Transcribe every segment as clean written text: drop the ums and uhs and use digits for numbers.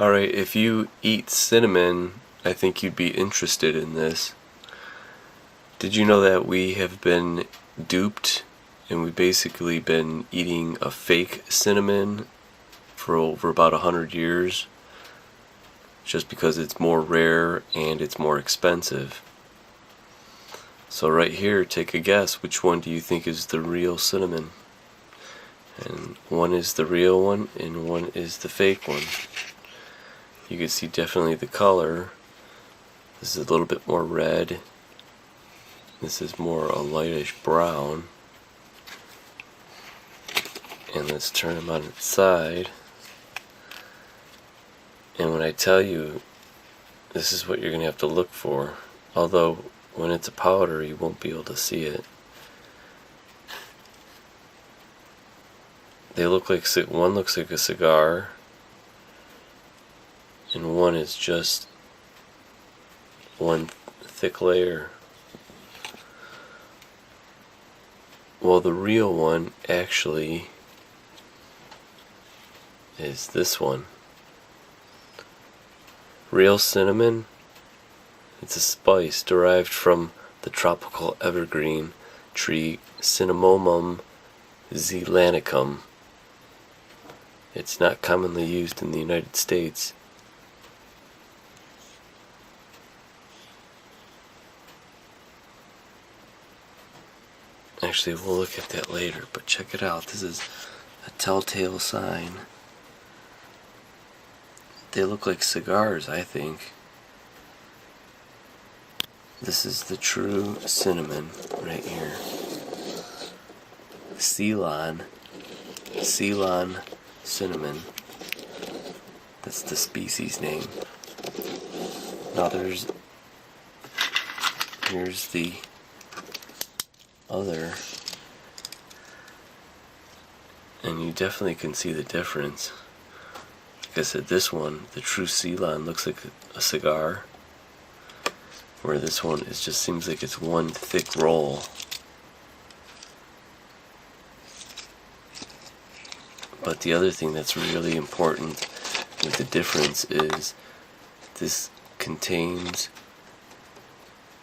Alright, if you eat cinnamon, I think you'd be interested in this. Did you know that we have been duped and we've basically been eating a fake cinnamon for over about 100 years just because it's more rare and it's more expensive? So right here, take a guess. Which one do you think is the real cinnamon? And one is the real one and one is the fake one. You can see definitely the color. This is a little bit more red. This is more a lightish brown. And let's turn them on its side. And when I tell you, this is what you're going to have to look for. Although when it's a powder, you won't be able to see it. They look like, one looks like a cigar, and one is just one thick layer. Well, the real one actually is this one. Real cinnamon, it's a spice derived from the tropical evergreen tree Cinnamomum zeylanicum. It's not commonly used in the United States. Actually, we'll look at that later, but check it out. This is a telltale sign. They look like cigars, I think. This is the true cinnamon right here. Ceylon cinnamon. That's the species name. Now here's the other, and you definitely can see the difference. Like I said, this one, the true Ceylon, looks like a cigar, where this one just seems like it's one thick roll. But the other thing that's really important with the difference is this contains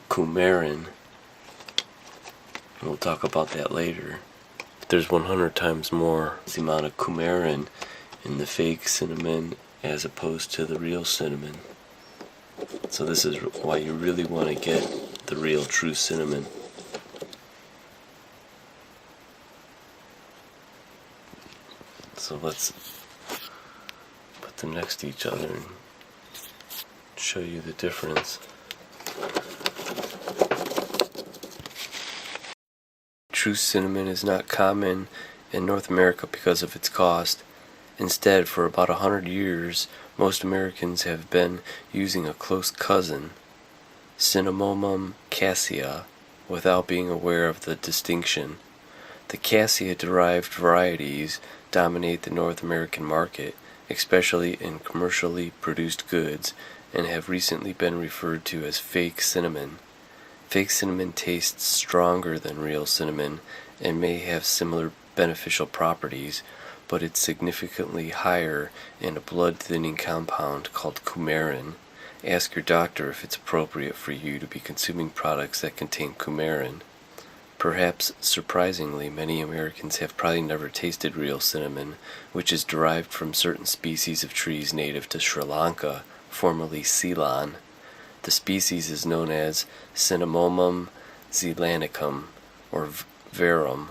coumarin. We'll talk about that later. There's 100 times more the amount of coumarin in the fake cinnamon as opposed to the real cinnamon. So this is why you really want to get the real true cinnamon. So let's put them next to each other and show you the difference. True cinnamon is not common in North America because of its cost. Instead, for about 100 years, most Americans have been using a close cousin, Cinnamomum cassia, without being aware of the distinction. The Cassia-derived varieties dominate the North American market, especially in commercially produced goods, and have recently been referred to as fake cinnamon. Fake cinnamon tastes stronger than real cinnamon and may have similar beneficial properties, but it's significantly higher in a blood-thinning compound called coumarin. Ask your doctor if it's appropriate for you to be consuming products that contain coumarin. Perhaps surprisingly, many Americans have probably never tasted real cinnamon, which is derived from certain species of trees native to Sri Lanka, formerly Ceylon. The species is known as Cinnamomum zeylanicum, or verum.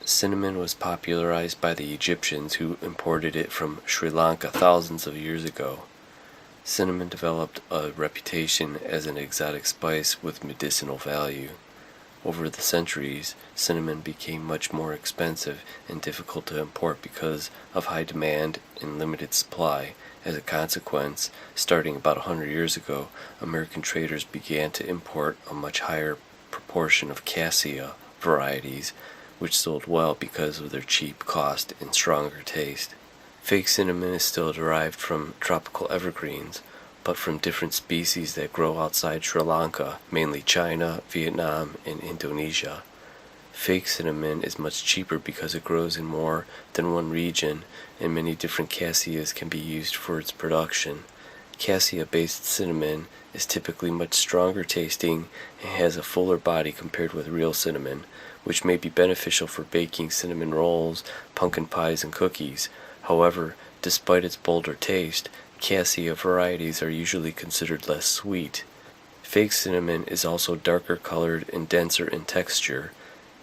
Cinnamon was popularized by the Egyptians, who imported it from Sri Lanka thousands of years ago. Cinnamon developed a reputation as an exotic spice with medicinal value. Over the centuries, cinnamon became much more expensive and difficult to import because of high demand and limited supply. As a consequence, starting about 100 years ago, American traders began to import a much higher proportion of Cassia varieties, which sold well because of their cheap cost and stronger taste. Fake cinnamon is still derived from tropical evergreens, but from different species that grow outside Sri Lanka, mainly China, Vietnam, and Indonesia. Fake cinnamon is much cheaper because it grows in more than one region, and many different cassias can be used for its production. Cassia-based cinnamon is typically much stronger tasting and has a fuller body compared with real cinnamon, which may be beneficial for baking cinnamon rolls, pumpkin pies, and cookies. However, despite its bolder taste, Cassia varieties are usually considered less sweet. Fake cinnamon is also darker colored and denser in texture.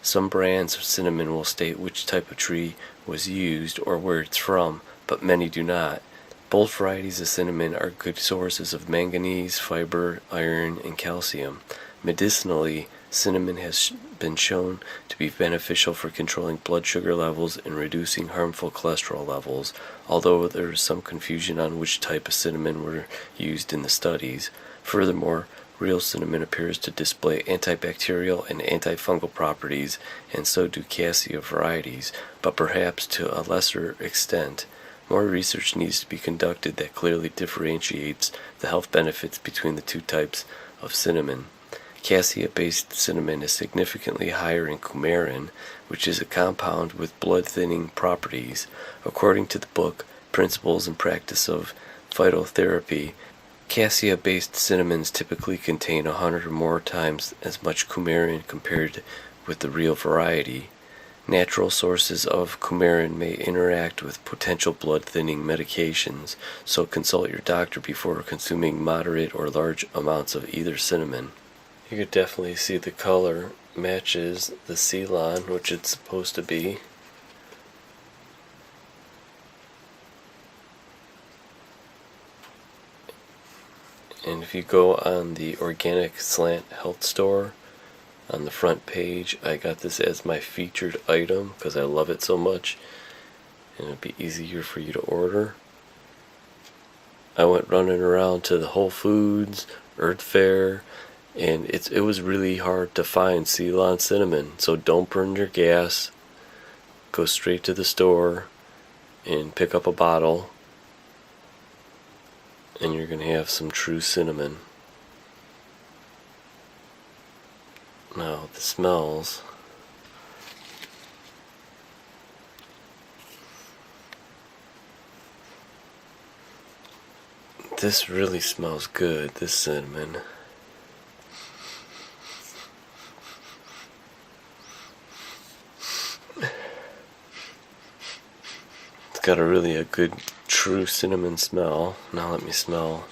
Some brands of cinnamon will state which type of tree was used or where it's from, but many do not. Both varieties of cinnamon are good sources of manganese, fiber, iron, and calcium. Medicinally, cinnamon has been shown to be beneficial for controlling blood sugar levels and reducing harmful cholesterol levels, although there is some confusion on which type of cinnamon were used in the studies. Furthermore, real cinnamon appears to display antibacterial and antifungal properties, and so do cassia varieties, but perhaps to a lesser extent. More research needs to be conducted that clearly differentiates the health benefits between the two types of cinnamon. Cassia-based cinnamon is significantly higher in coumarin, which is a compound with blood-thinning properties. According to the book Principles and Practice of Phytotherapy, Cassia-based cinnamons typically contain 100 or more times as much coumarin compared with the real variety. Natural sources of coumarin may interact with potential blood-thinning medications, so consult your doctor before consuming moderate or large amounts of either cinnamon. You could definitely see the color matches the Ceylon, which it's supposed to be. And if you go on the Organic Slant Health Store, on the front page, I got this as my featured item because I love it so much, and it'll be easier for you to order. I went running around to the Whole Foods, Earth Fare, and it was really hard to find Ceylon cinnamon, so don't burn your gas. Go straight to the store and pick up a bottle, and you're going to have some true cinnamon. Now, the smells. This really smells good, this cinnamon. It's got a good true cinnamon smell. Now let me smell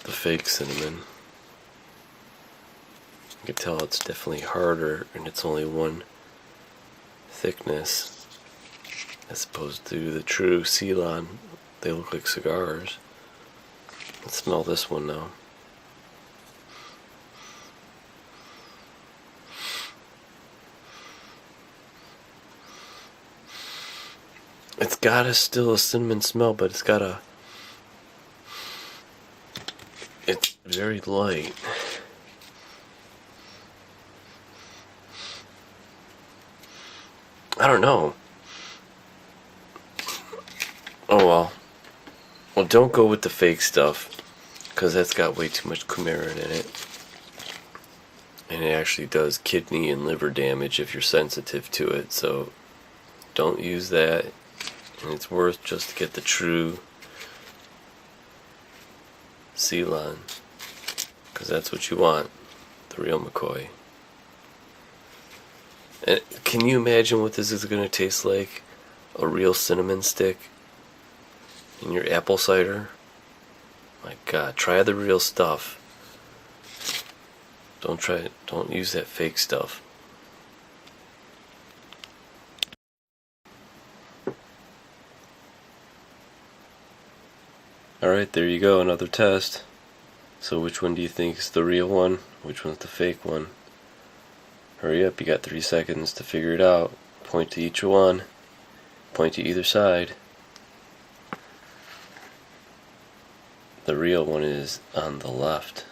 the fake cinnamon. You can tell it's definitely harder, and it's only one thickness as opposed to the true Ceylon. They look like cigars. Let's smell this one now. It's got still a cinnamon smell, but it's very light. I don't know. Oh well. Well, don't go with the fake stuff, because that's got way too much coumarin in it. And it actually does kidney and liver damage if you're sensitive to it, so don't use that. And it's worth just to get the true Ceylon, because that's what you want, the real McCoy. And can you imagine what this is going to taste like? A real cinnamon stick in your apple cider? My God, try the real stuff. Don't use that fake stuff. Alright, there you go, another test. So which one do you think is the real one? Which one's the fake one? Hurry up, you got 3 seconds to figure it out. Point to each one. Point to either side. The real one is on the left.